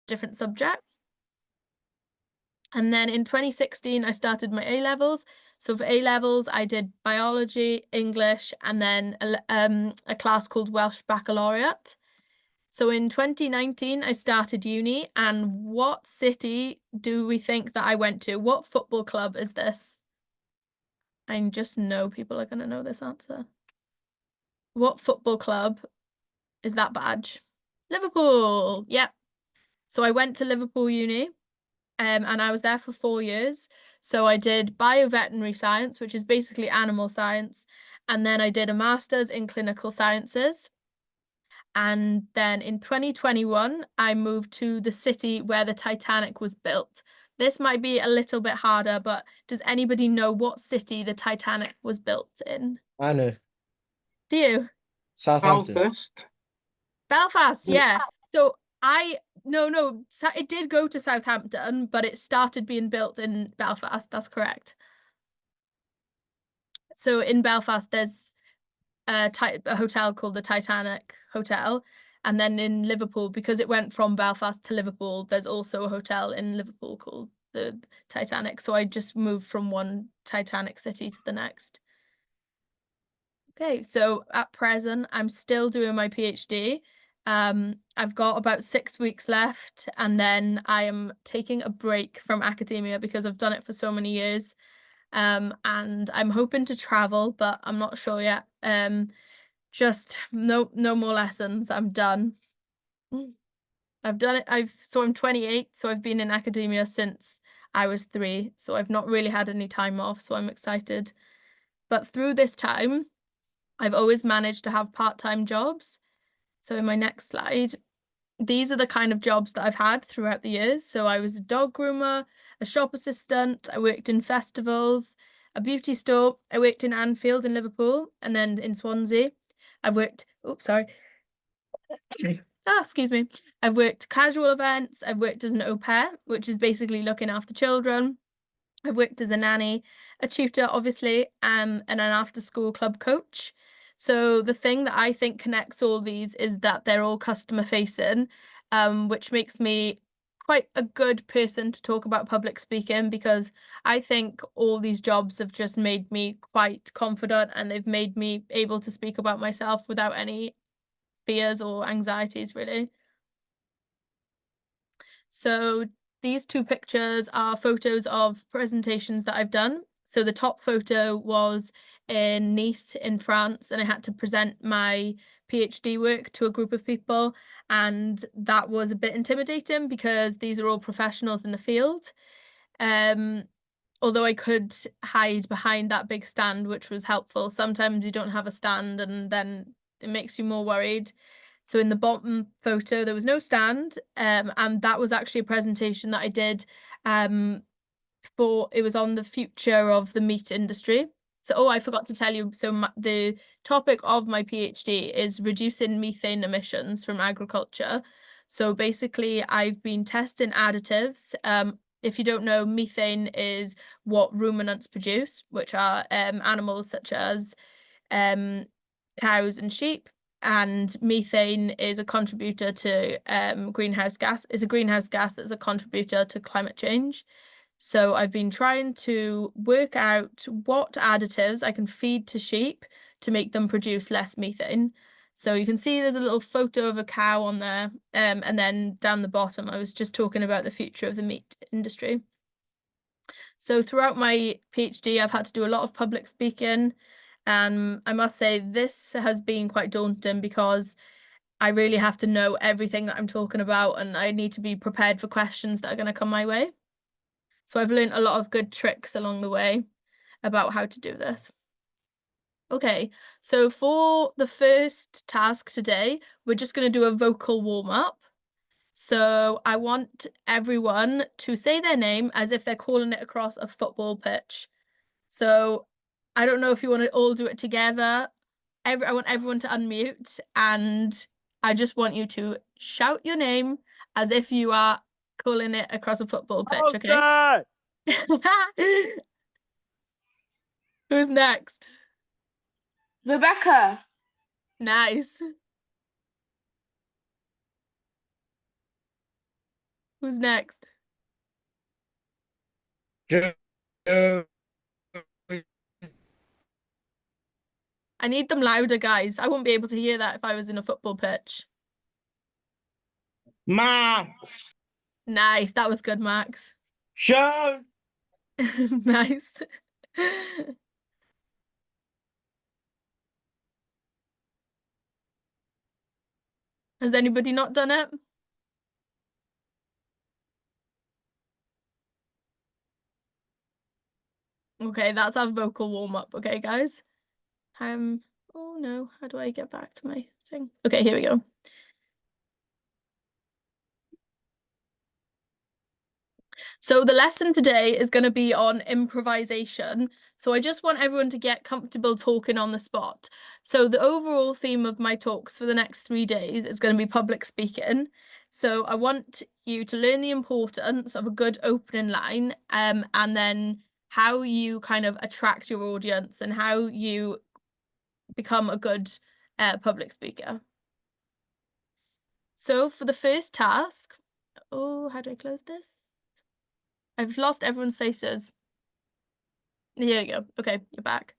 different subjects. And then in 2016, I started my A-levels. So for A-levels, I did biology, English, and then a class called Welsh Baccalaureate. So in 2019, I started uni. And what city do we think that I went to? What football club is this? I just know people are going to know this answer. What football club is that badge? Liverpool. Yep. So I went to Liverpool Uni. And I was there for 4 years. So I did bioveterinary science, which is basically animal science. And then I did a master's in clinical sciences. And then in 2021, I moved to the city where the Titanic was built. This might be a little bit harder, but does anybody know what city the Titanic was built in? I know. Do you? Southampton. Belfast. Belfast, yeah. So no, it did go to Southampton, but it started being built in Belfast. That's correct. So in Belfast, there's a hotel called the Titanic Hotel. And then in Liverpool, because it went from Belfast to Liverpool, there's also a hotel in Liverpool called the Titanic. So I just moved from one Titanic city to the next. Okay, so at present, I'm still doing my PhD. I've got about 6 weeks left, and then I am taking a break from academia because I've done it for so many years. And I'm hoping to travel, but I'm not sure yet. Just no more lessons. I'm done. I've done it. So I'm 28, so I've been in academia since I was 3, so I've not really had any time off, so I'm excited. But through this time, I've always managed to have part-time jobs. So in my next slide, these are the kind of jobs that I've had throughout the years. So I was a dog groomer, a shop assistant, I worked in festivals, a beauty store, I worked in Anfield in Liverpool, and then in Swansea. I've worked, excuse me. I've worked casual events, I've worked as an au pair, which is basically looking after children. I've worked as a nanny, a tutor, obviously, and an after-school club coach. So the thing that I think connects all these is that they're all customer facing, which makes me quite a good person to talk about public speaking, because I think all these jobs have just made me quite confident, and they've made me able to speak about myself without any fears or anxieties, really. So these two pictures are photos of presentations that I've done. So the top photo was in Nice in France, and I had to present my PhD work to a group of people, and that was a bit intimidating because these are all professionals in the field. Although I could hide behind that big stand, which was helpful. Sometimes you don't have a stand, and then it makes you more worried. So in the bottom photo, there was no stand, and that was actually a presentation that I did it was on the future of the meat industry. So, I forgot to tell you, so the topic of my PhD is reducing methane emissions from agriculture. So basically, I've been testing additives. If you don't know, methane is what ruminants produce, which are animals such as cows and sheep. And methane is a contributor to greenhouse gas, is a greenhouse gas that's a contributor to climate change. So I've been trying to work out what additives I can feed to sheep to make them produce less methane. So you can see there's a little photo of a cow on there. And then down the bottom, I was just talking about the future of the meat industry. So throughout my PhD, I've had to do a lot of public speaking. And I must say this has been quite daunting because I really have to know everything that I'm talking about, and I need to be prepared for questions that are going to come my way. So I've learned a lot of good tricks along the way about how to do this. Okay, so for the first task today, we're just going to do a vocal warm-up. So I want everyone to say their name as if they're calling it across a football pitch. So I don't know if you want to all do it together. I want everyone to unmute, and I just want you to shout your name as if you are calling it across a football pitch, okay? Who's next? Rebecca. Nice. Who's next? Joe, I need them louder, guys. I wouldn't be able to hear that if I was in a football pitch. Max, Nice. That was good, Max. Sean. Nice. Has anybody not done it? Okay, that's our vocal warm-up. Okay, guys. Oh no, how do I get back to my thing? Okay, here we go. So the lesson today is going to be on improvisation. So I just want everyone to get comfortable talking on the spot. So the overall theme of my talks for the next 3 days is going to be public speaking. So I want you to learn the importance of a good opening line, and then how you kind of attract your audience and how you become a good public speaker. So for the first task, oh, how do I close this? I've lost everyone's faces. Here you go. Okay, you're back.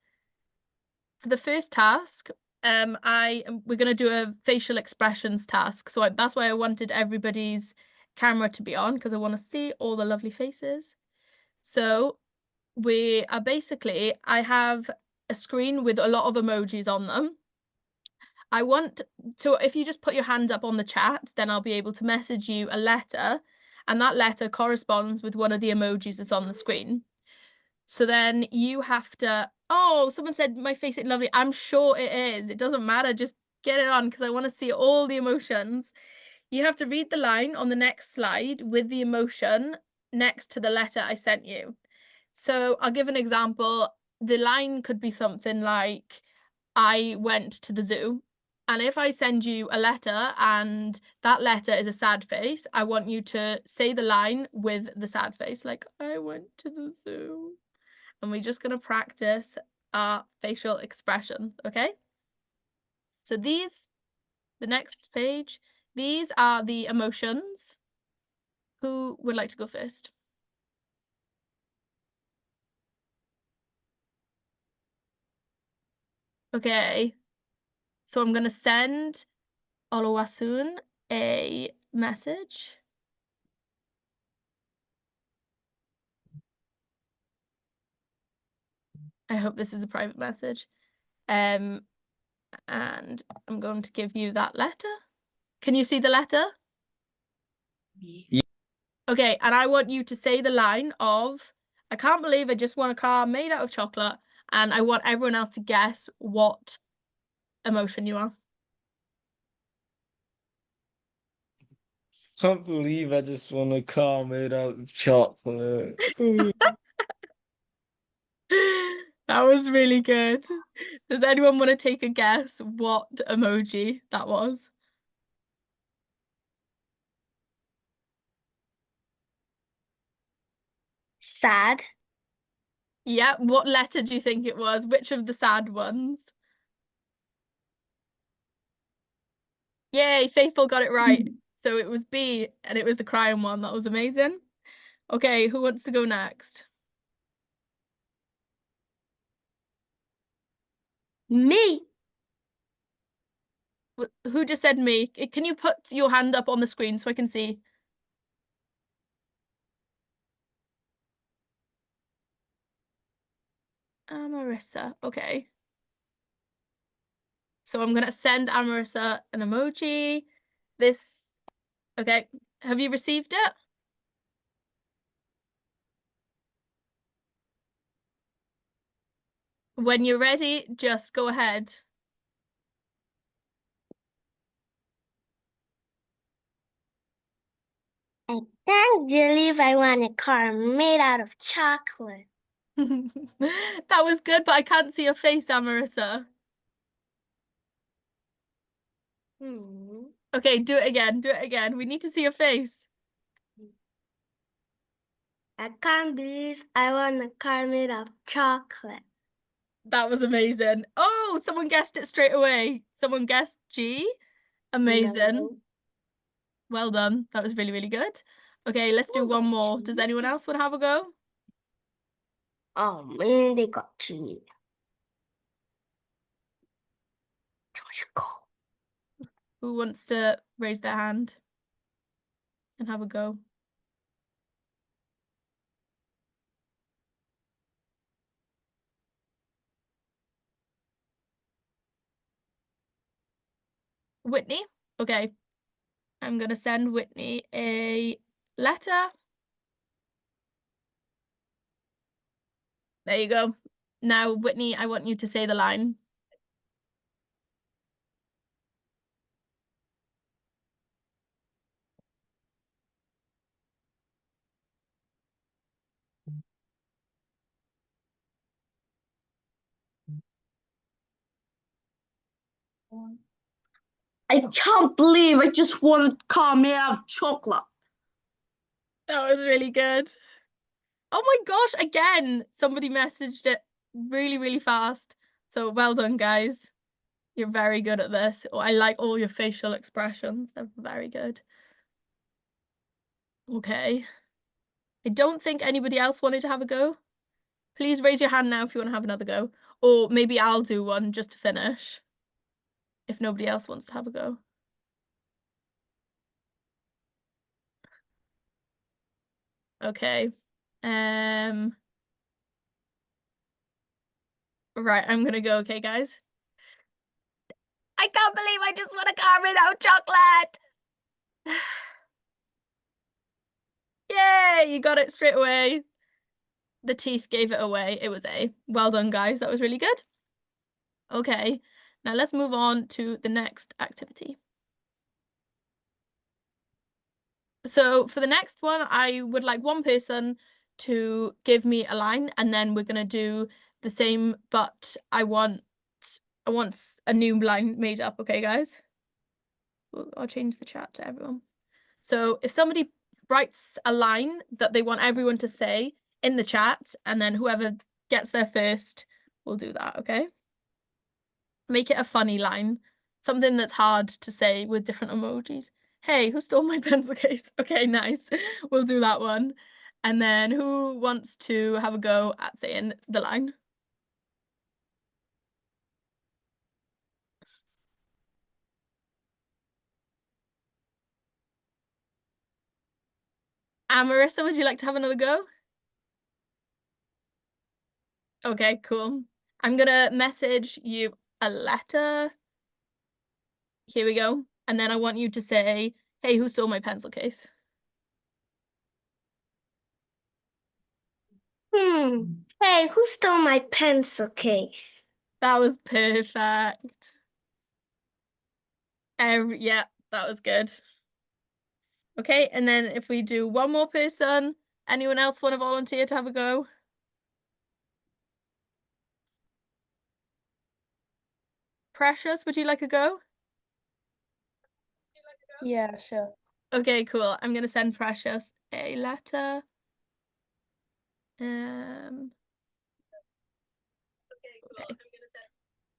For the first task, we're gonna do a facial expressions task. So that's why I wanted everybody's camera to be on, because I want to see all the lovely faces. So we are basically, I have a screen with a lot of emojis on them. I want to, if you just put your hand up on the chat, then I'll be able to message you a letter, and that letter corresponds with one of the emojis that's on the screen. So then you have to, oh, someone said my face ain't lovely. I'm sure it is. It doesn't matter. Just get it on, because I want to see all the emotions. You have to read the line on the next slide with the emotion next to the letter I sent you. So I'll give an example. The line could be something like, I went to the zoo. And if I send you a letter and that letter is a sad face, I want you to say the line with the sad face, like, I went to the zoo. And we're just going to practice our facial expressions, okay? So the next page, these are the emotions. Who would like to go first? Okay, so I'm going to send Oluwasun a message. I hope this is a private message. And I'm going to give you that letter. Can you see the letter? Yeah. Okay, and I want you to say the line of, I can't believe I just won a car made out of chocolate, and I want everyone else to guess what emotion you are. Can't believe I just won a car made out of chocolate. That was really good. Does anyone want to take a guess what emoji that was? Sad. Yeah, what letter do you think it was? Which of the sad ones? Yay, Faithful got it right. So it was B, and it was the crying one. That was amazing. Okay, who wants to go next? Me. Who just said me? Can you put your hand up on the screen so I can see? Amarissa. Okay. So I'm gonna send Amarissa an emoji. Okay. Have you received it? When you're ready, just go ahead. I can't believe I won a car made out of chocolate. That was good, but I can't see your face, Amarissa. Okay, do it again. Do it again. We need to see your face. I can't believe I won a car made of chocolate. That was amazing. Oh, someone guessed it straight away. Someone guessed G. Amazing. No. Well done. That was really, really good. Okay, let's do one more. Does anyone else want to have a go? Oh man, they got cheated. Who wants to raise their hand and have a go? Whitney? Okay. I'm going to send Whitney a letter. There you go. Now, Whitney, I want you to say the line. I can't believe I just won a car made out of chocolate. That was really good. Oh my gosh, again, somebody messaged it really, really fast. So well done, guys. You're very good at this. Oh, I like all your facial expressions. They're very good. Okay. I don't think anybody else wanted to have a go. Please raise your hand now if you want to have another go. Or maybe I'll do one just to finish. If nobody else wants to have a go. Okay. Right, I'm gonna go, okay, guys? I can't believe I just won a car made out of chocolate! Yay, you got it straight away. The teeth gave it away. It was A. Well done, guys. That was really good. Okay, now let's move on to the next activity. So for the next one, I would like one person to give me a line, and then we're gonna do the same, but I want a new line made up, okay, guys? So I'll change the chat to everyone. So if somebody writes a line that they want everyone to say in the chat, and then whoever gets there first will do that, okay? Make it a funny line, something that's hard to say with different emojis. Hey, who stole my pencil case? Okay, nice. We'll do that one. And then who wants to have a go at saying the line? Marissa, would you like to have another go? Okay, cool. I'm gonna message you a letter. Here we go. And then I want you to say, hey, who stole my pencil case? Hey, who stole my pencil case? That was perfect. Yeah, that was good. Okay, and then if we do one more person, anyone else want to volunteer to have a go? Precious, would you like a go? Yeah, sure. Okay, cool. I'm gonna send Precious a letter. Okay.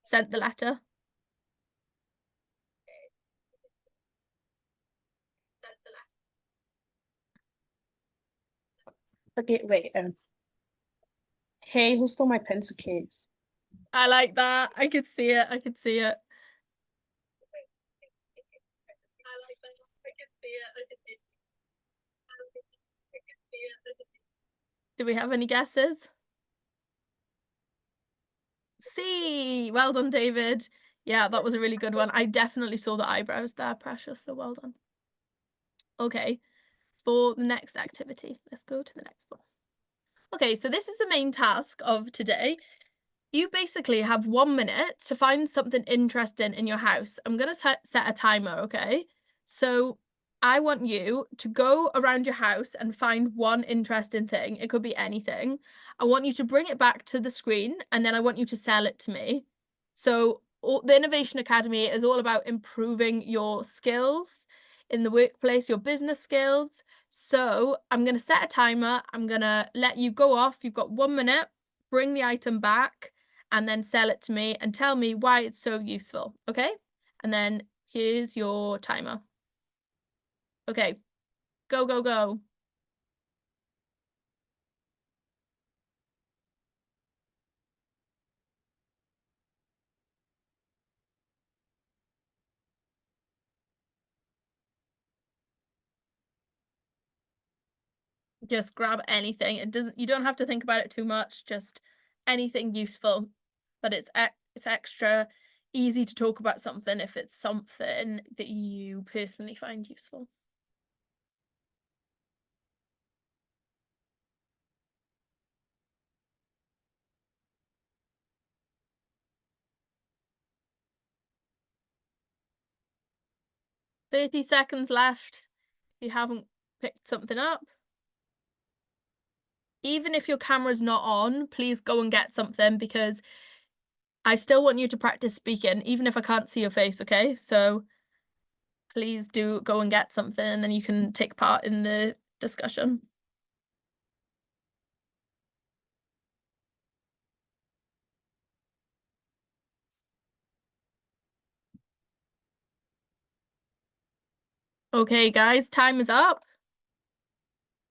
Sent the letter. Okay, wait. Hey, who stole my pencil case? I like that. I could see it. I could see it. Do we have any guesses? See, well done, David. Yeah, that was a really good one. I definitely saw the eyebrows there, Precious, so well done. Okay, for the next activity, let's go to the next one. Okay, so this is the main task of today. You basically have 1 minute to find something interesting in your house. I'm going to set a timer, okay? So I want you to go around your house and find one interesting thing. It could be anything. I want you to bring it back to the screen, and then I want you to sell it to me. So the Innovation Academy is all about improving your skills in the workplace, your business skills. So I'm going to set a timer. I'm going to let you go off. You've got 1 minute, bring the item back, and then sell it to me and tell me why it's so useful, okay? And then here's your timer. Okay, go, go, go. Just grab anything. You don't have to think about it too much, just anything useful. But it's extra easy to talk about something if it's something that you personally find useful. "30 seconds left if you haven't picked something up. Even if your camera's not on, please go and get something because I still want you to practice speaking, even if I can't see your face, okay? So please do go and get something and then you can take part in the discussion. Okay, guys, time is up.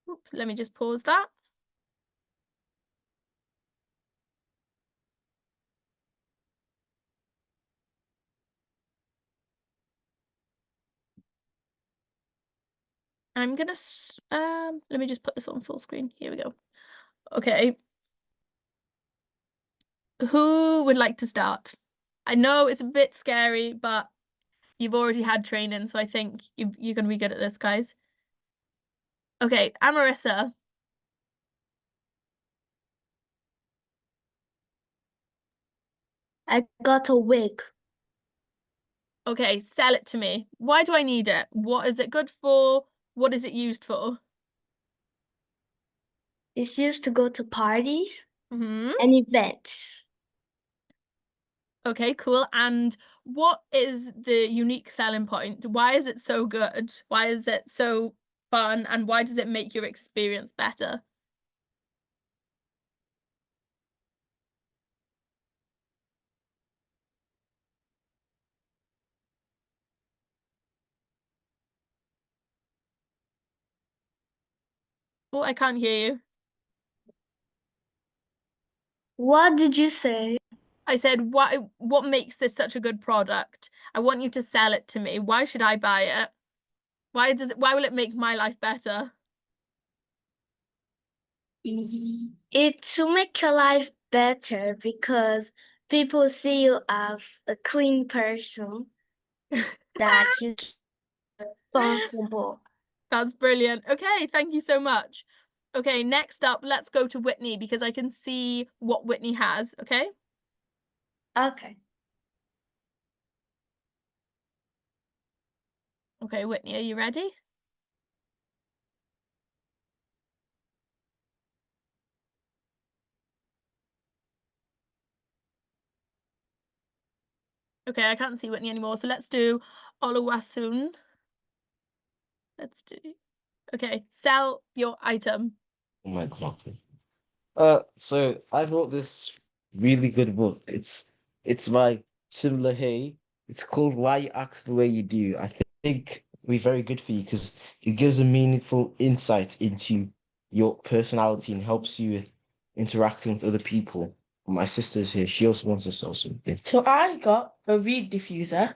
Oops, let me just pause that. I'm gonna, let me just put this on full screen. Here we go. Okay. Who would like to start? I know it's a bit scary, but you've already had training, so I think you're gonna be good at this, guys. Okay, Amarissa. I got a wig. Okay, sell it to me. Why do I need it? What is it good for? What is it used for? It's used to go to parties Hmm. and events. Okay, cool. And what is the unique selling point? Why is it so good? Why is it so fun? And why does it make your experience better? Oh, I can't hear you. What did you say? I said, what makes this such a good product? I want you to sell it to me. Why should I buy it? Why will it make my life better? It to make your life better because people see you as a clean person that you responsible. That's brilliant. Okay, thank you so much. Okay, next up, let's go to Whitney because I can see what Whitney has, okay? Okay. Okay, Whitney, are you ready? Okay, I can't see Whitney anymore, so let's do Oluwaseun. Let's do. Okay, sell your item. Oh my God. So I wrote this really good book. It's by Tim LaHaye. It's called Why You Act the Way You Do. I think it'll be very good for you because it gives a meaningful insight into your personality and helps you with interacting with other people. My sister's here. She also wants to sell something. So I got a reed diffuser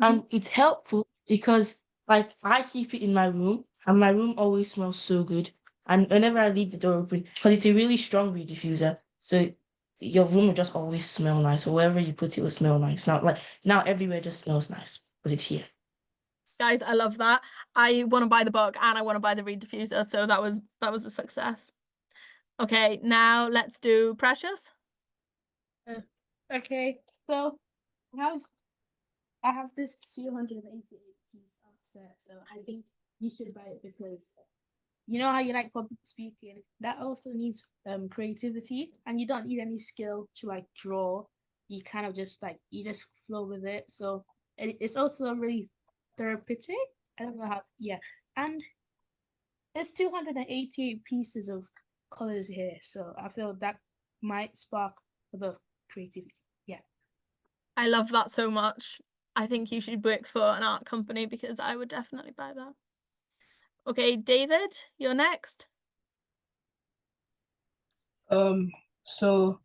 and it's helpful because like I keep it in my room and my room always smells so good. And whenever I leave the door open, because it's a really strong reed diffuser, so your room will just always smell nice, or wherever you put it will smell nice. Now everywhere just smells nice because it's here. Guys, I love that. I want to buy the book and I want to buy the reed diffuser, so that was a success. Okay, now let's do Precious. Okay, so I have this 288 piece set, so I think you should buy it because you know how you like public speaking. That also needs creativity, and you don't need any skill to like draw. You kind of just you just flow with it. So it's also really therapeutic. I don't know how. Yeah, and there's 288 pieces of colors here, so I feel that might spark the creativity. Yeah. I love that so much. I think you should work for an art company because I would definitely buy that. Okay, David, you're next. So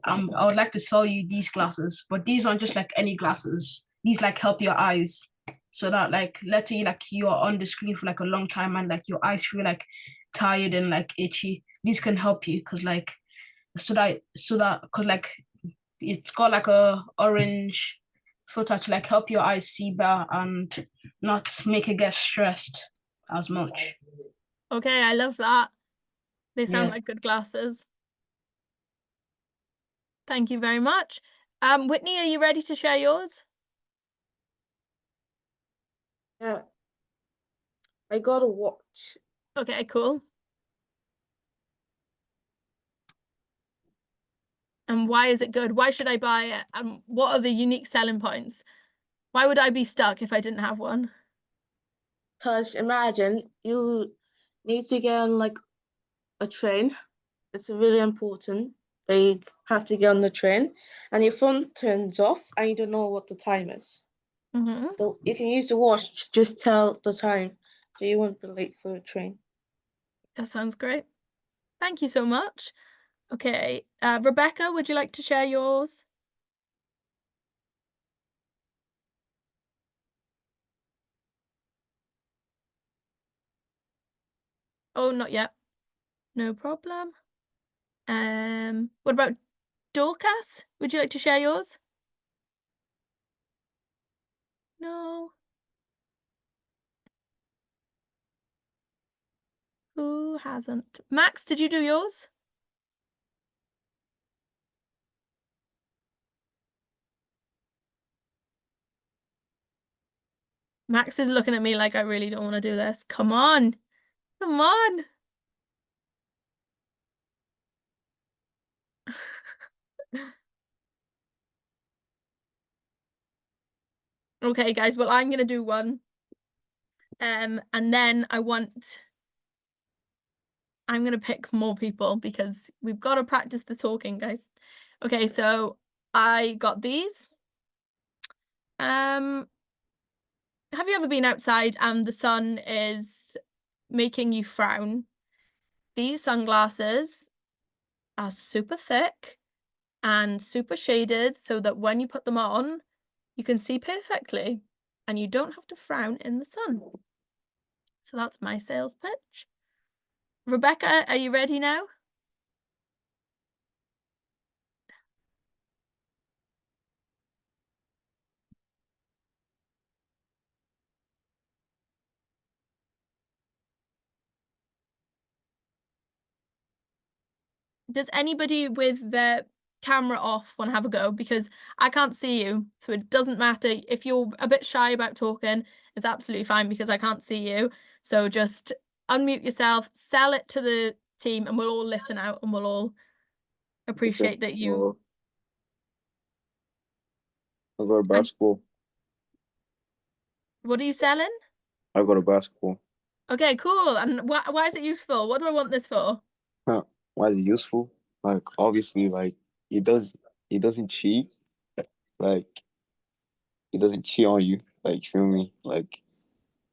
I would like to sell you these glasses, but these aren't just like any glasses. These like help your eyes so that like let's say like you are on the screen for like a long time and like your eyes feel like tired and like itchy, these can help you because like because like it's got like a orange filter to like help your eyes see better and not make it get stressed as much. Okay, I love that. They sound Yeah. like good glasses. Thank you very much. Whitney, are you ready to share yours? Yeah. I got a watch. Okay, cool. And why is it good? Why should I buy it? What are the unique selling points? Why would I be stuck if I didn't have one? Because imagine you need to get on like a train. It's really important. They have to get on the train, and your phone turns off, and you don't know what the time is. Mm-hmm. So you can use the watch to just tell the time, so you won't be late for a train. That sounds great. Thank you so much. Okay, Rebecca, would you like to share yours? Oh, not yet. No problem. What about Dorcas? Would you like to share yours? No. Who hasn't? Max, did you do yours? Max is looking at me like I really don't want to do this. Come on. Come on. Okay, guys, well, I'm going to do one. And then I'm going to pick more people because we've got to practice the talking, guys. Okay, so I got these. Have you ever been outside and the sun is making you frown? These sunglasses are super thick and super shaded so that when you put them on, you can see perfectly and you don't have to frown in the sun. So that's my sales pitch. Rebecca, are you ready now? Does anybody with their camera off want to have a go? Because I can't see you, so it doesn't matter. If you're a bit shy about talking, it's absolutely fine because I can't see you. So just unmute yourself, sell it to the team, and we'll all listen out and we'll all appreciate that you. I got a basketball. What are you selling? I got a basketball. Okay, cool. And why is it useful? What do I want this for? Huh. Why is it useful? Like obviously, like it doesn't cheat. Like it doesn't cheat on you. Like you feel me? Like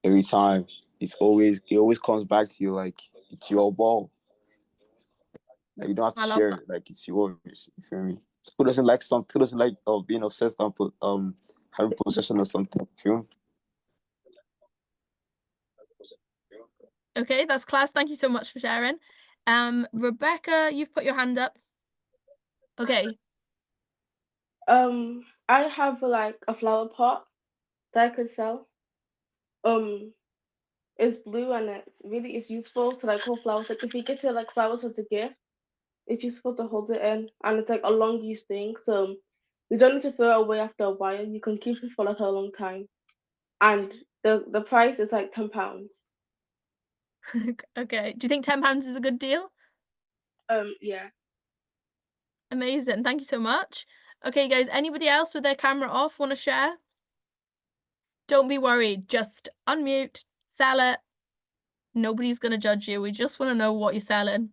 every time it always comes back to you like it's your ball. Like you don't have to I love share that. it. Like it's yours. You feel me? Some people doesn't like being obsessed on having possession or something. You feel me? Okay, that's class. Thank you so much for sharing. Rebecca, you've put your hand up. Okay. I have like a flower pot that I could sell. It's blue and it's useful to like hold flowers. Like if you get to like flowers as a gift, it's useful to hold it in, and it's like a long use thing. So you don't need to throw it away after a while. You can keep it for like a long time, and the price is like £10. Okay. Do you think £10 is a good deal? Yeah. Amazing. Thank you so much. Okay, guys, anybody else with their camera off want to share? Don't be worried. Just unmute, sell it. Nobody's going to judge you. We just want to know what you're selling.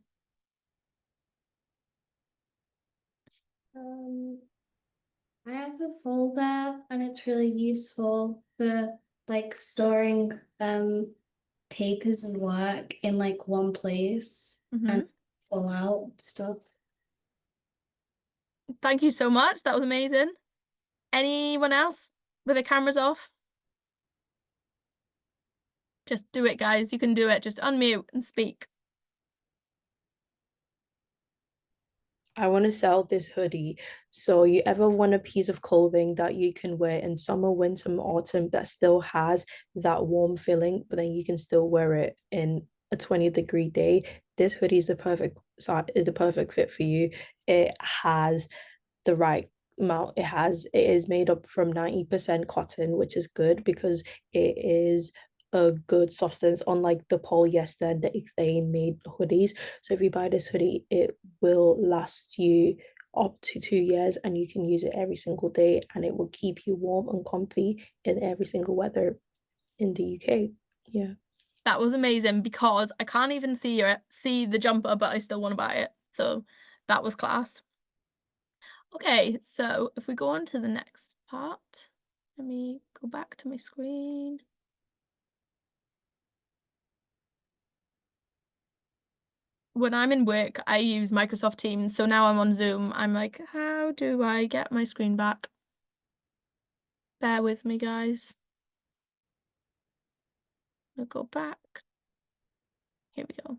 I have a folder and it's really useful for like storing papers and work in like one place and fall out stuff. Thank you so much. That was amazing. Anyone else with their cameras off? Just do it, guys. You can do it. Just unmute and speak. I want to sell this hoodie. So you ever want a piece of clothing that you can wear in summer, winter, and autumn that still has that warm feeling, but then you can still wear it in a 20-degree day? This hoodie is the perfect fit for you. It has the right amount. It is made up from 90% cotton, which is good because it is a good substance, unlike the polyester and the ethane made hoodies. So if you buy this hoodie, it will last you up to 2 years and you can use it every single day and it will keep you warm and comfy in every single weather in the UK. Yeah. That was amazing because I can't even see the jumper, but I still want to buy it. So that was class. Okay, so if we go on to the next part, let me go back to my screen. When I'm in work, I use Microsoft Teams. So now I'm on Zoom. I'm like, how do I get my screen back? Bear with me, guys. I'll go back. Here we go.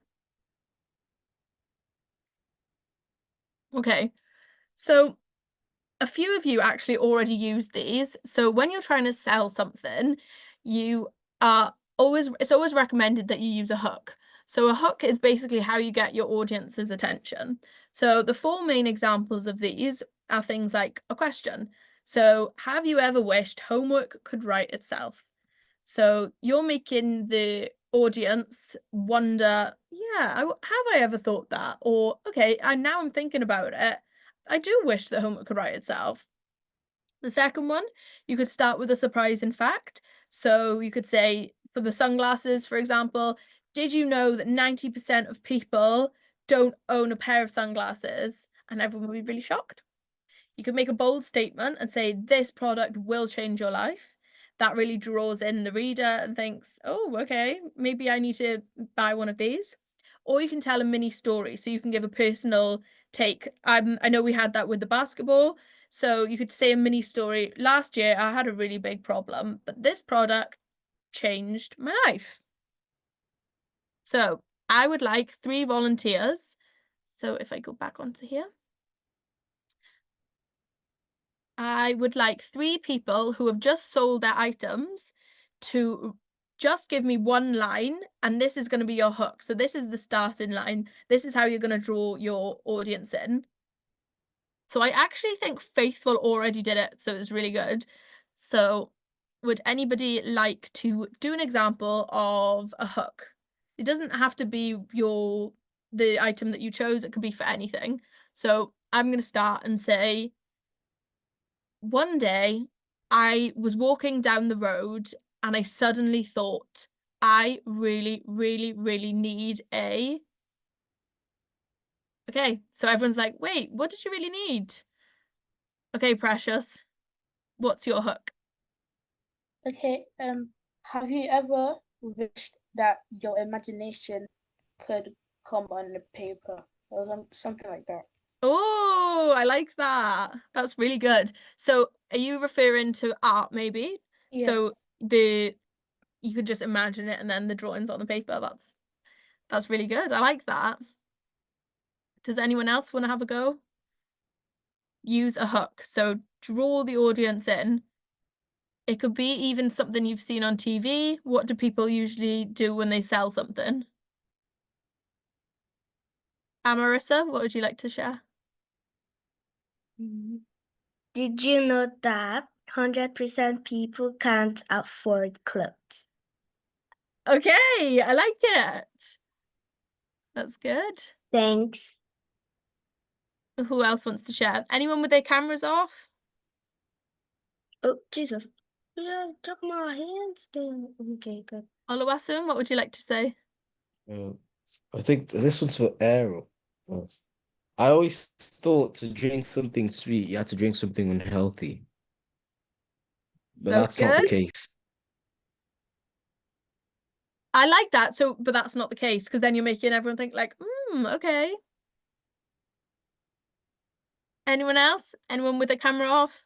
Okay, so a few of you actually already use these. So when you're trying to sell something, it's always recommended that you use a hook. So a hook is basically how you get your audience's attention. So the four main examples of these are things like a question. So have you ever wished homework could write itself? So you're making the audience wonder, yeah, have I ever thought that? Or, okay, and now I'm thinking about it. I do wish that homework could write itself. The second one, you could start with a surprising fact. So you could say, for the sunglasses, for example, did you know that 90% of people don't own a pair of sunglasses? And everyone would be really shocked. You could make a bold statement and say, this product will change your life. That really draws in the reader and thinks, oh, okay, maybe I need to buy one of these. Or you can tell a mini story. So you can give a personal take. I know we had that with the basketball. So you could say a mini story. Last year, I had a really big problem, but this product changed my life. So I would like 3 volunteers. So if I go back onto here, I would like 3 people who have just sold their items to just give me one line, and this is going to be your hook. So this is the starting line. This is how you're going to draw your audience in. So I actually think Faithful already did it, so it's really good. So would anybody like to do an example of a hook? It doesn't have to be the item that you chose, it could be for anything. So I'm going to start and say, one day I was walking down the road and I suddenly thought, I really, really, really need a... Okay, so everyone's like, wait, what did you really need? Okay, Precious, what's your hook? Okay, have you ever wished that your imagination could come on the paper or something like that? Oh, I like that. That's really good. So are you referring to art maybe? Yeah. So you could just imagine it and then the drawings on the paper. That's really good. I like that. Does anyone else want to have a go? Use a hook. So draw the audience in. It could be even something you've seen on TV. What do people usually do when they sell something? Marissa, what would you like to share? Did you know that 100% people can't afford clothes? Okay, I like it. That's good. Thanks. Who else wants to share? Anyone with their cameras off? Oh, Jesus. Yeah, took my hands down. Okay, good. Oluwaseun, what would you like to say? I think this one's for Aero. I always thought to drink something sweet, you had to drink something unhealthy. But That's that's not the good. case. I like that. So, but that's not the case because then you're making everyone think like, okay. Anyone else? Anyone with a camera off?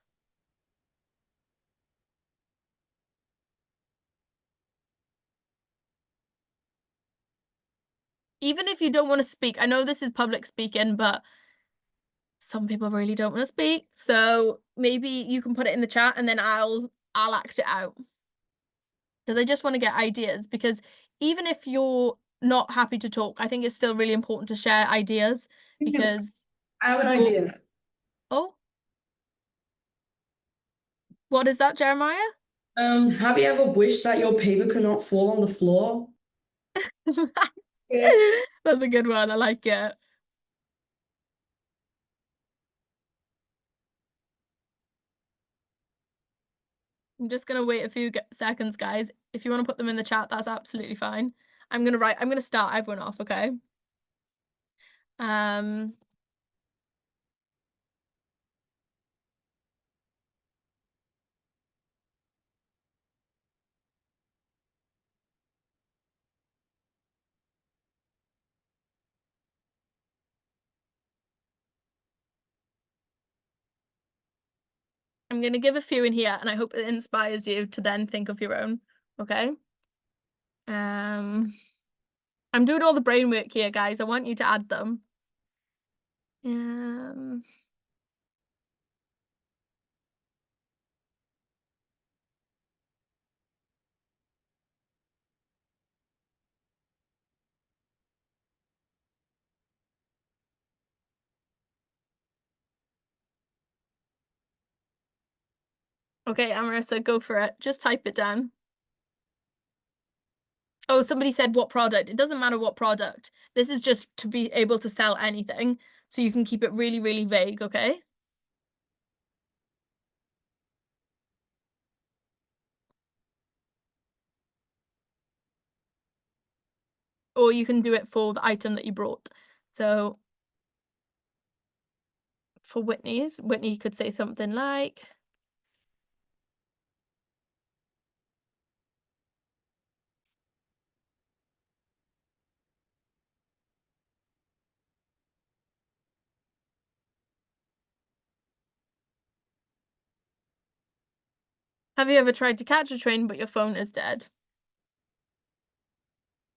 Even if you don't want to speak, I know this is public speaking, but some people really don't want to speak. So maybe you can put it in the chat and then I'll act it out. Because I just want to get ideas, because even if you're not happy to talk, I think it's still really important to share ideas, because I have an idea. Oh, what is that, Jeremiah? Have you ever wished that your paper could not fall on the floor? That's a good one. I like it. I'm just gonna wait a few seconds, guys. If you want to put them in the chat, that's absolutely fine. I'm gonna start everyone off, okay? I'm gonna give a few in here, and I hope it inspires you to then think of your own, okay? I'm doing all the brain work here, guys. I want you to add them. Okay, Amarissa, go for it. Just type it down. Oh, somebody said what product. It doesn't matter what product. This is just to be able to sell anything. So you can keep it really, really vague, okay? Or you can do it for the item that you brought. So for Whitney's, Whitney could say something like, have you ever tried to catch a train but your phone is dead?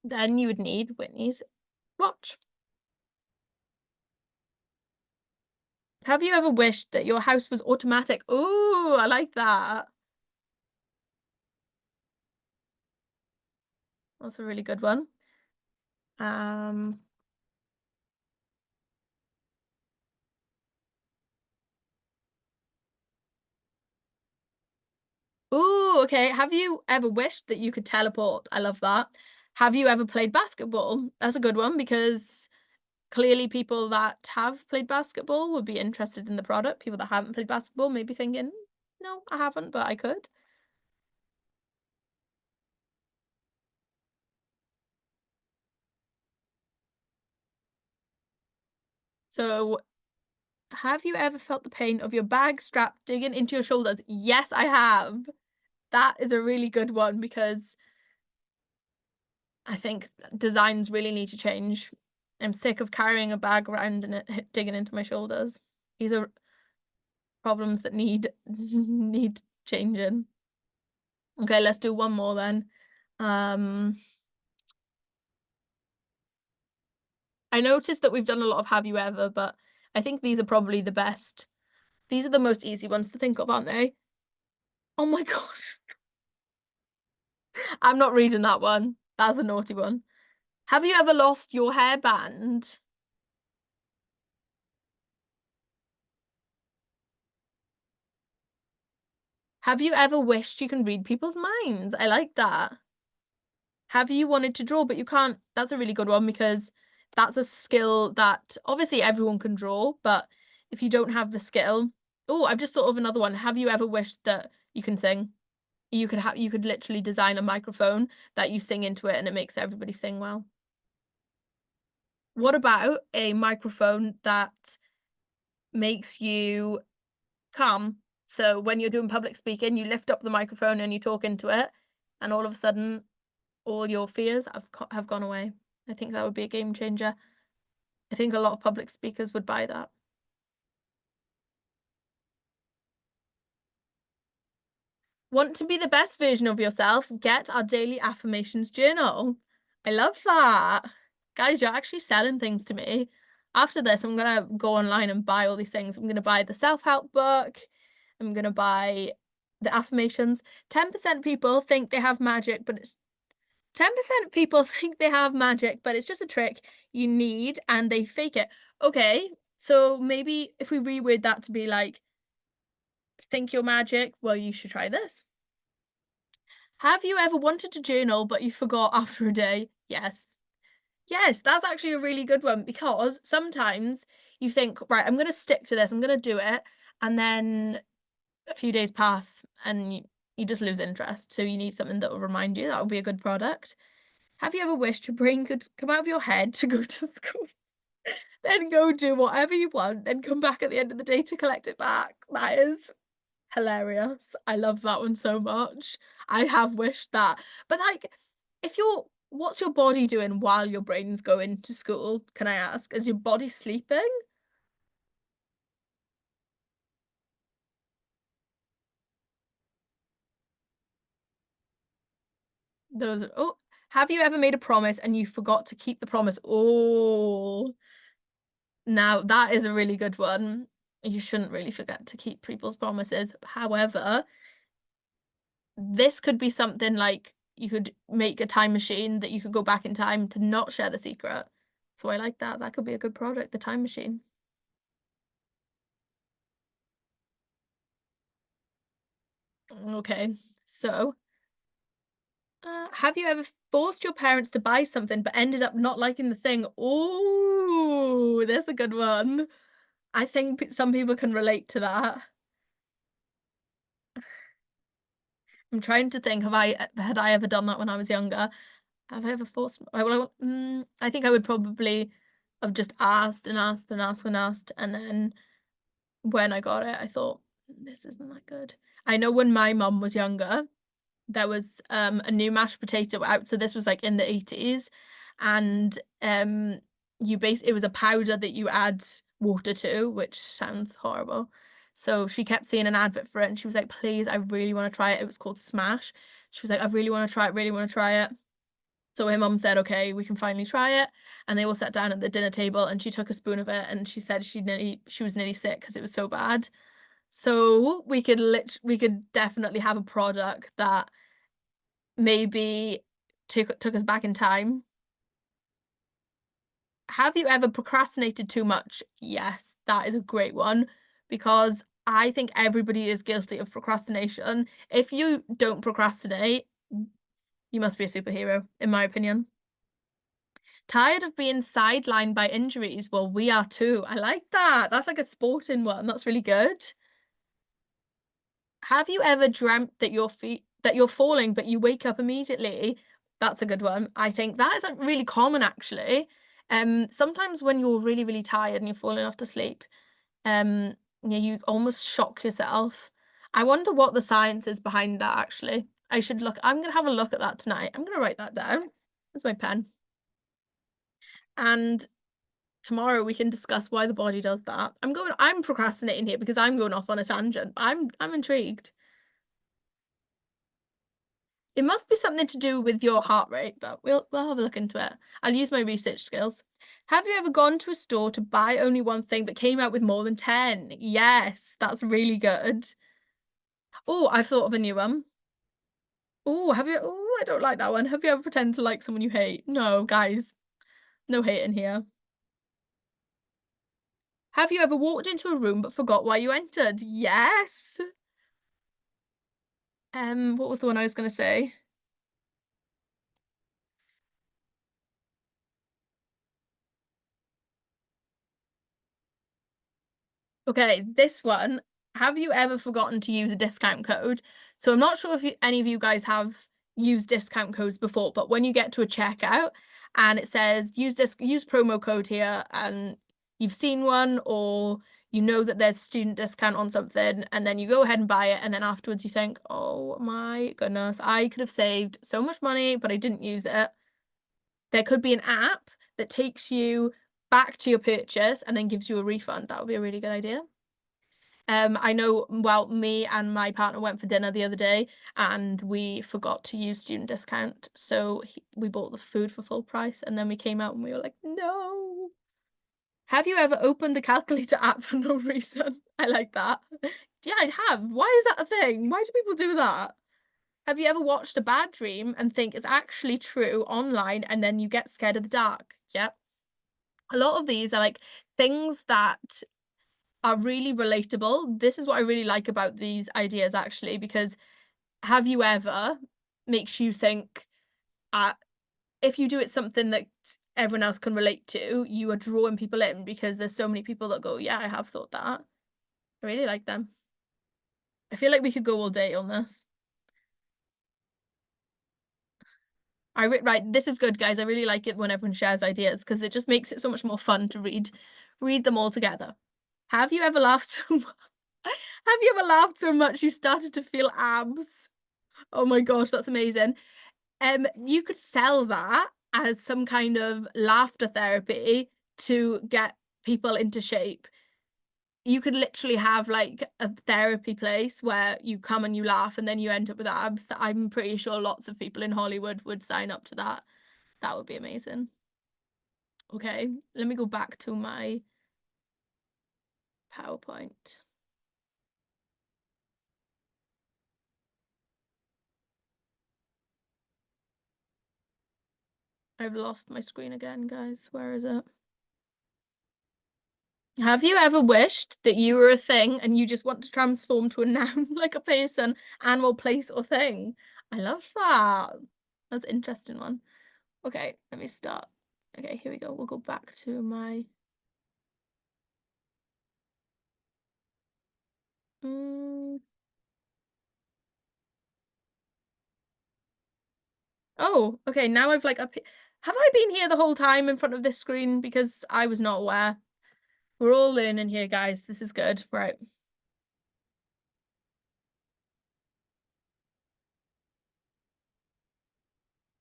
Then you would need Whitney's watch. Have you ever wished that your house was automatic? Ooh, I like that. That's a really good one. Ooh, okay. Have you ever wished that you could teleport? I love that. Have you ever played basketball? That's a good one, because clearly people that have played basketball would be interested in the product. People that haven't played basketball may be thinking, no, I haven't, but I could. So, have you ever felt the pain of your bag strap digging into your shoulders? Yes, I have. That is a really good one, because I think designs really need to change. I'm sick of carrying a bag around and it digging into my shoulders. These are problems that need changing. Okay, let's do one more then. I noticed that we've done a lot of have you ever, but I think these are probably the best. These are the most easy ones to think of, aren't they? Oh my god. I'm not reading that one. That's a naughty one. Have you ever lost your hairband? Have you ever wished you can read people's minds? I like that. Have you wanted to draw but you can't? That's a really good one, because that's a skill that obviously everyone can draw, but if you don't have the skill. Oh, I've just thought of another one. Have you ever wished that you can sing? You could literally design a microphone that you sing into it and it makes everybody sing well. What about a microphone that makes you calm? So when you're doing public speaking, you lift up the microphone and you talk into it, and all of a sudden all your fears have gone away. I think that would be a game changer. I think a lot of public speakers would buy that. Want to be the best version of yourself? Get our daily affirmations journal. I love that. Guys, you're actually selling things to me. after this, I'm gonna go online and buy all these things. I'm gonna buy the self-help book. I'm gonna buy the affirmations. 10% people think they have magic, but it's 10% people think they have magic, but it's just a trick you need and they fake it. Okay, so maybe if we reword that to be like, think you're magic, well, you should try this. Have you ever wanted to journal, but you forgot after a day? Yes. Yes, that's actually a really good one because sometimes you think, right, I'm going to stick to this, I'm going to do it. And then a few days pass and you just lose interest. So you need something that will remind you. That would be a good product. Have you ever wished your brain could come out of your head to go to school? Then go do whatever you want, then come back at the end of the day to collect it back. That is hilarious. I love that one so much. I have wished that. But like, what's your body doing while your brain's going to school? Can I ask? Is your body sleeping? Oh, have you ever made a promise and you forgot to keep the promise? Oh, now that is a really good one. You shouldn't really forget to keep people's promises. However, this could be something like you could make a time machine that you could go back in time to not share the secret. So I like that. That could be a good product, the time machine. Okay, so have you ever forced your parents to buy something but ended up not liking the thing? Oh, there's a good one. I think some people can relate to that. I'm trying to think, had I ever done that when I was younger? Have I ever forced? I think I would probably have just asked and asked and asked and asked, and then when I got it, I thought this isn't that good. I know when my mum was younger, there was a new mashed potato out. So this was like in the 80s, and it was a powder that you add water to, which sounds horrible. So she kept seeing an advert for it and she was like, please, I really want to try it. It was called Smash. She was like, I really want to try it, really want to try it. So my mum said, okay, we can finally try it. And they all sat down at the dinner table and she took a spoon of it and she said she was nearly sick because it was so bad. So we could definitely have a product that maybe took us back in time. Have you ever procrastinated too much? Yes, that is a great one because I think everybody is guilty of procrastination. If you don't procrastinate, you must be a superhero, in my opinion. Tired of being sidelined by injuries? Well, we are too. I like that. That's like a sporting one. That's really good. Have you ever dreamt that you're falling, but you wake up immediately? That's a good one. I think that is like really common actually. Sometimes when you're really, really tired and you're falling off to sleep, yeah, you almost shock yourself. I wonder what the science is behind that actually. I'm gonna have a look at that tonight. I'm gonna write that down. There's my pen. And tomorrow we can discuss why the body does that. I'm procrastinating here because I'm going off on a tangent. I'm intrigued. It must be something to do with your heart rate, but we'll have a look into it. I'll use my research skills. Have you ever gone to a store to buy only one thing but came out with more than 10? Yes, that's really good. Oh, I've thought of a new one. Oh, I don't like that one. Have you ever pretended to like someone you hate? No, guys. No hate in here. Have you ever walked into a room but forgot why you entered? Yes. What was the one I was gonna say? Okay, this one. Have you ever forgotten to use a discount code? So I'm not sure if any of you guys have used discount codes before, but when you get to a checkout and it says use promo code here and you've seen one or you know that there's student discount on something and then you go ahead and buy it and then afterwards you think, oh my goodness, I could have saved so much money, but I didn't use it. There could be an app that takes you back to your purchase and then gives you a refund. That would be a really good idea. I know, well, me and my partner went for dinner the other day and we forgot to use student discount. So we bought the food for full price and then we came out and we were like, no. Have you ever opened the calculator app for no reason? I like that. Yeah, I have. Why is that a thing? Why do people do that? Have you ever watched a bad dream and think it's actually true online and then you get scared of the dark? Yep. A lot of these are like things that are really relatable. This is what I really like about these ideas actually, because have you ever makes you think, if you do it something that everyone else can relate to, you are drawing people in because there's so many people that go, yeah, I have thought that. I really like them. I feel like we could go all day on this. Right, this is good, guys. I really like it when everyone shares ideas because it just makes it so much more fun to read them all together. Have you ever laughed so much? Have you ever laughed so much you started to feel abs? Oh my gosh, that's amazing. You could sell that as some kind of laughter therapy to get people into shape. You could literally have like a therapy place where you come and you laugh and then you end up with abs. I'm pretty sure lots of people in Hollywood would sign up to that. That would be amazing. Okay, let me go back to my PowerPoint. I've lost my screen again, guys. Where is it? Have you ever wished that you were a thing and you just want to transform to a noun, like a person, animal, place, or thing? I love that. That's an interesting one. Okay, let me start. Okay, here we go. We'll go back to my... Oh, okay, now I've like... Have I been here the whole time in front of this screen? Because I was not aware. We're all learning here, guys. This is good. Right.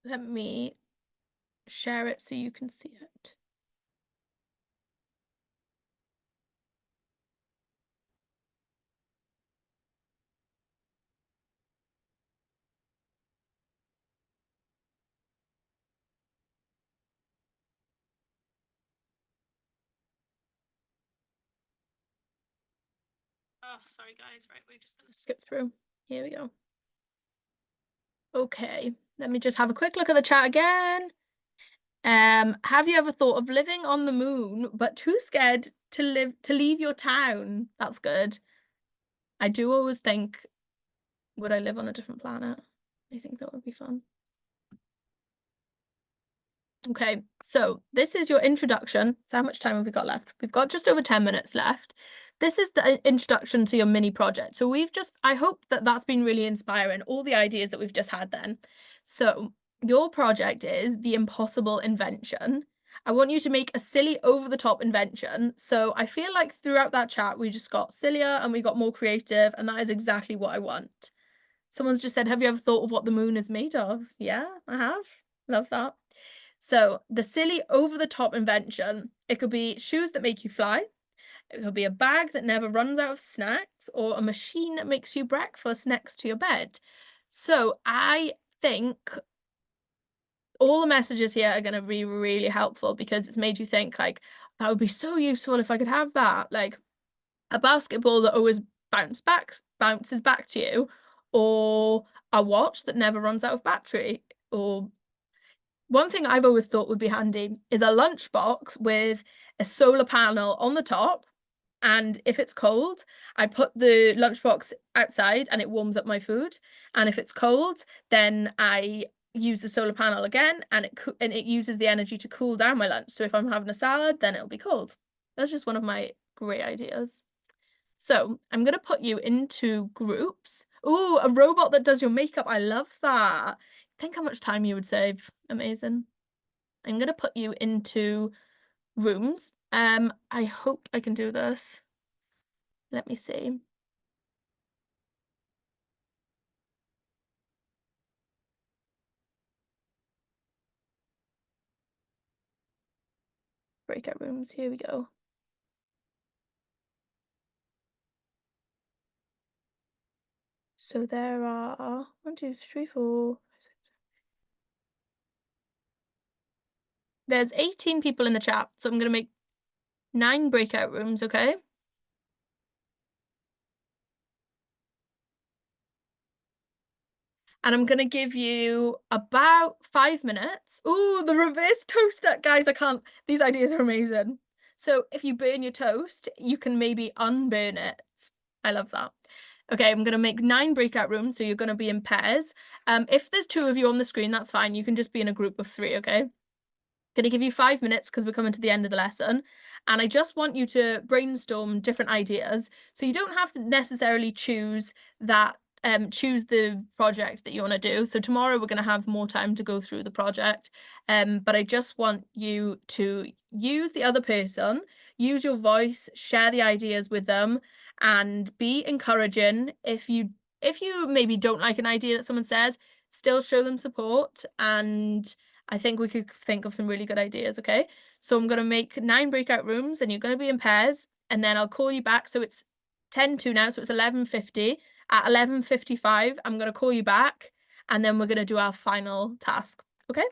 Let me share it so you can see it. Oh, sorry, guys. Right, we're just going to skip through. Here we go. Okay, let me just have a quick look at the chat again. Have you ever thought of living on the moon, but too scared to leave your town? That's good. I do always think, would I live on a different planet? I think that would be fun. Okay, so this is your introduction. So how much time have we got left? We've got just over 10 minutes left. This is the introduction to your mini project. So I hope that that's been really inspiring, all the ideas that we've just had then. So your project is the impossible invention. I want you to make a silly over-the-top invention. So I feel like throughout that chat, we just got sillier and we got more creative, and that is exactly what I want. Someone's just said, have you ever thought of what the moon is made of? Yeah, I have. Love that. So the silly over-the-top invention, it could be shoes that make you fly. It could be a bag that never runs out of snacks, or a machine that makes you breakfast next to your bed. So I think all the messages here are going to be really helpful because it's made you think like, that would be so useful if I could have that. Like a basketball that always bounces back to you, or a watch that never runs out of battery, or one thing I've always thought would be handy is a lunchbox with a solar panel on the top. And if it's cold, I put the lunchbox outside and it warms up my food. And if it's cold, then I use the solar panel again and it uses the energy to cool down my lunch. So if I'm having a salad, then it'll be cold. That's just one of my great ideas. So I'm going to put you into groups. Ooh, a robot that does your makeup. I love that. Think how much time you would save. Amazing. I'm going to put you into rooms. I hope I can do this. Let me see. Breakout rooms. Here we go. So there are 1, 2, 3, 4, 5, 6. There's 18 people in the chat, so I'm going to make 9 breakout rooms, okay? And I'm going to give you about 5 minutes. Oh, the reverse toaster. Guys, I can't. These ideas are amazing. So if you burn your toast, you can maybe unburn it. I love that. Okay, I'm going to make 9 breakout rooms, so you're going to be in pairs. If there's 2 of you on the screen, that's fine. You can just be in a group of 3, okay? Going to give you 5 minutes because we're coming to the end of the lesson. And I just want you to brainstorm different ideas. So you don't have to necessarily choose the project that you want to do. So tomorrow we're going to have more time to go through the project. But I just want you to use the other person, use your voice, share the ideas with them, and be encouraging. If you maybe don't like an idea that someone says, still show them support, and I think we could think of some really good ideas, okay? So I'm going to make 9 breakout rooms and you're going to be in pairs, and then I'll call you back. So it's 10 to now, so it's 11:50. At 11:55, I'm going to call you back, and then we're going to do our final task, okay?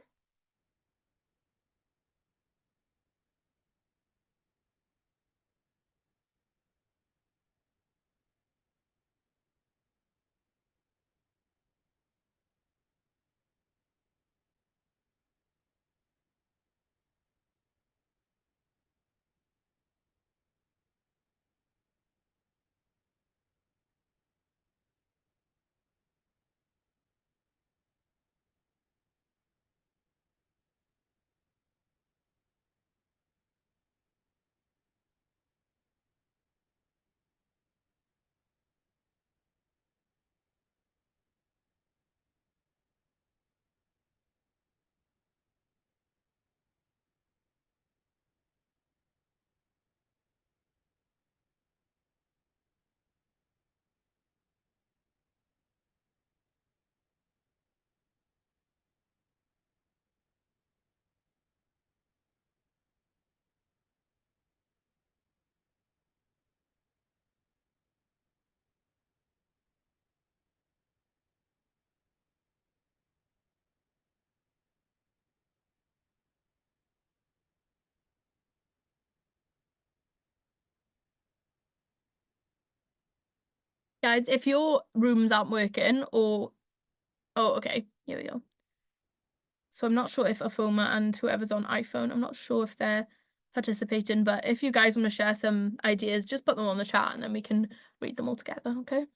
Guys, if your rooms aren't working or... Oh, okay, here we go. So I'm not sure if Afoma and whoever's on iPhone, I'm not sure if they're participating, but if you guys want to share some ideas, just put them on the chat and then we can read them all together, okay?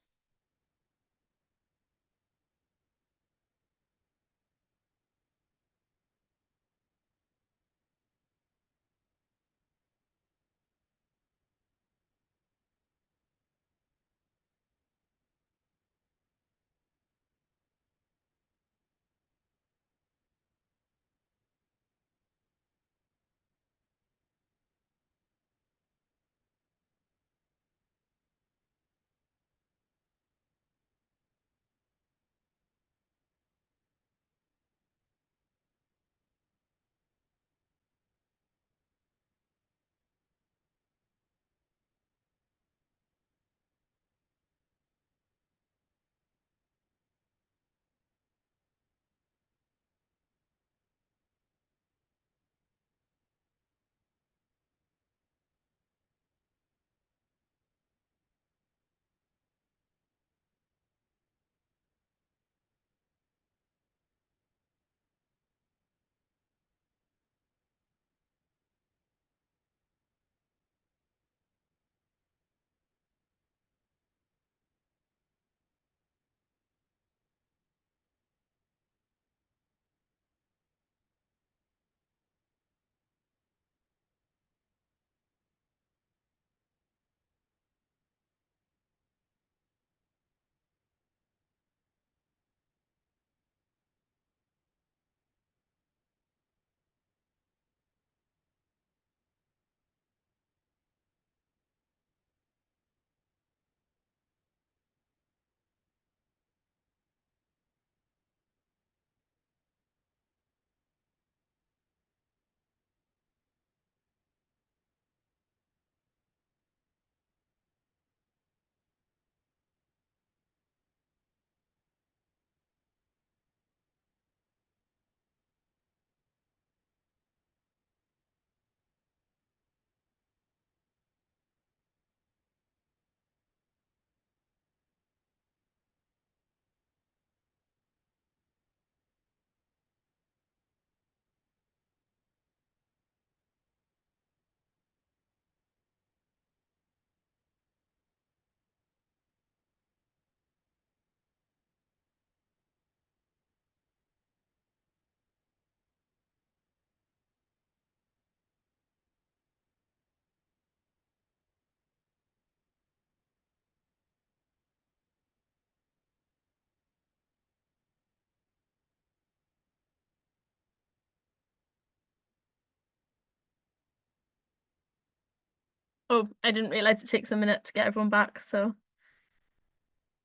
Oh, I didn't realize it takes a minute to get everyone back, so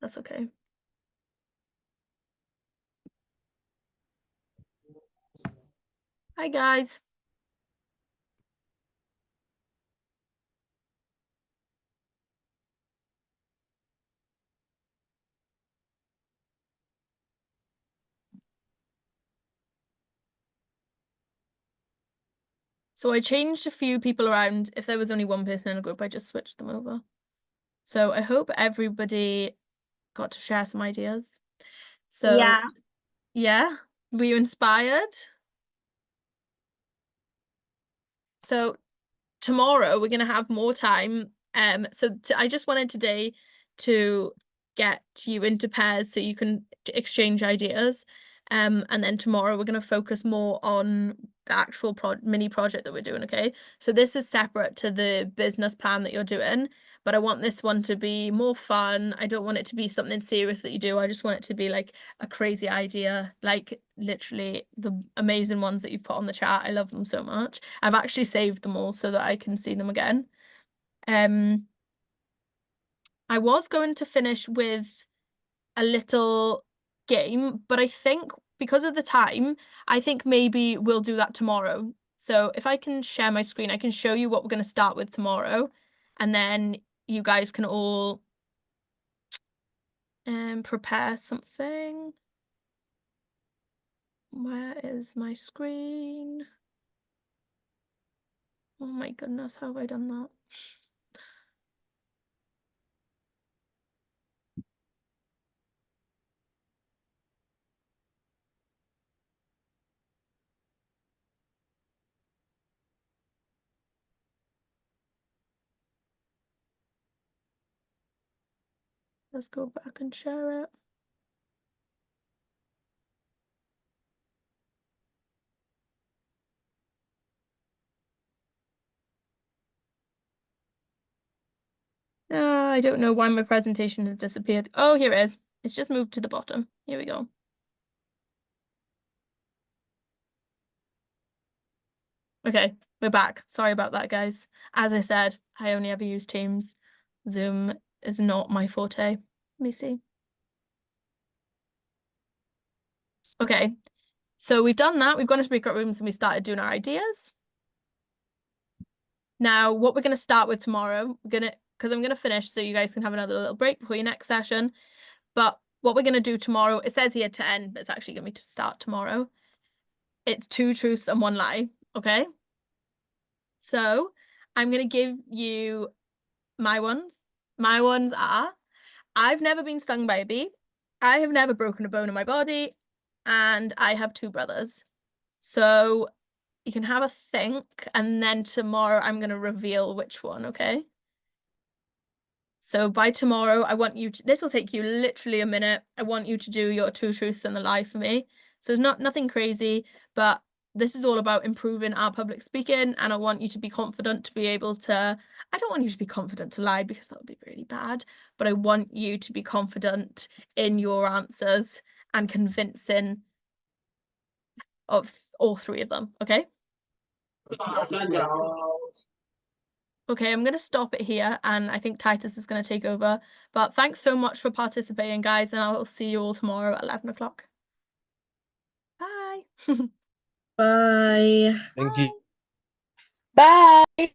that's okay. Hi, guys. So I changed a few people around. If there was only one person in a group, I just switched them over. So I hope everybody got to share some ideas. So yeah, were you inspired? So tomorrow we're gonna have more time. I just wanted today to get you into pairs so you can exchange ideas. And then tomorrow we're gonna focus more on the actual mini project that we're doing, okay? So this is separate to the business plan that you're doing, but I want this one to be more fun. I don't want it to be something serious that you do. I just want it to be like a crazy idea, like literally the amazing ones that you've put on the chat. I love them so much. I've actually saved them all so that I can see them again. I was going to finish with a little game, but I think because of the time, I think maybe we'll do that tomorrow. So if I can share my screen, I can show you what we're going to start with tomorrow, and then you guys can all prepare something. Where is my screen? Oh my goodness, how have I done that? Let's go back and share it. I don't know why my presentation has disappeared. Oh, here it is. It's just moved to the bottom. Here we go. Okay, we're back. Sorry about that, guys. As I said, I only ever use Teams. Zoom is not my forte. Let me see. Okay, so we've done that. We've gone into breakout rooms and we started doing our ideas. Now, what we're going to start with tomorrow, because I'm going to finish so you guys can have another little break before your next session. But what we're going to do tomorrow, it says here to end, but it's actually going to be to start tomorrow. It's 2 truths and 1 lie, okay? So I'm going to give you my ones. My ones are, I've never been stung by a bee. I have never broken a bone in my body. And I have 2 brothers. So you can have a think, and then tomorrow I'm going to reveal which one, okay? So by tomorrow, I want you to, this will take you literally a minute. I want you to do your 2 truths and a lie for me. So it's nothing crazy, but this is all about improving our public speaking, and I want you to be confident to be able to, I don't want you to be confident to lie because that would be really bad, but I want you to be confident in your answers and convincing of all 3 of them, okay? Okay, I'm going to stop it here, and I think Titus is going to take over. But thanks so much for participating, guys, and I'll see you all tomorrow at 11 o'clock. Bye. Bye. Thank you. Bye.